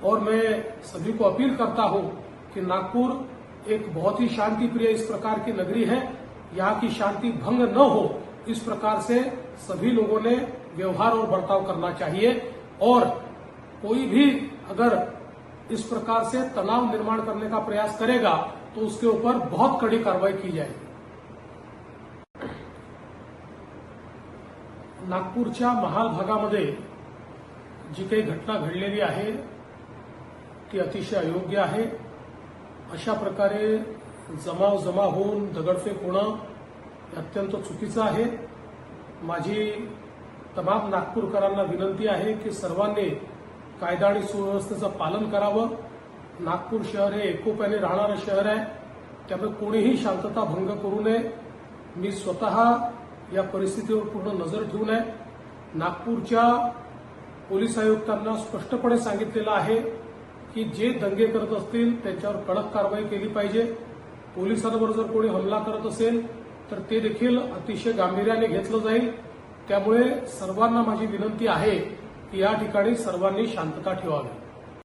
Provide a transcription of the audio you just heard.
और मैं सभी को अपील करता हूं कि नागपुर एक बहुत ही शांति प्रिय इस प्रकार की नगरी है। यहाँ की शांति भंग न हो इस प्रकार से सभी लोगों ने व्यवहार और बर्ताव करना चाहिए और कोई भी अगर इस प्रकार से तनाव निर्माण करने का प्रयास करेगा तो उसके ऊपर बहुत कड़ी कार्रवाई की जाएगी। नागपूरच्या महाल भागामध्ये जी काही घटना घडलेली आहे ती अतिशय अयोग्य आहे। अशा प्रकारे जमा होऊन दगडफेक होणं अत्यंत चुकीचं आहे। माझी तमाम नागपूरकरांना विनंती आहे की सर्वांनी कायदा आणि सुव्यवस्थेचं पालन करावं। नागपूर शहर हे एकोप्याने राहणारं शहर आहे, त्यामुळे कोणीही शांतता भंग करू नये। मी स्वतः या परिस्थितीवर पूर्ण नजर ठेवून आहे। नागपूरच्या पोलीस आयुक्तांना स्पष्टपणे सांगितलेलं आहे की जे दंगे करत असतील त्यांच्यावर कडक कारवाई केली पाहिजे। पोलिसांवर जर कोणी हमला करत असेल तर ते देखील अतिशय गांभीर्याने घेतलं जाईल। त्यामुळे सर्वांना माझी विनंती आहे की या ठिकाणी सर्वांनी शांतता ठेवावी।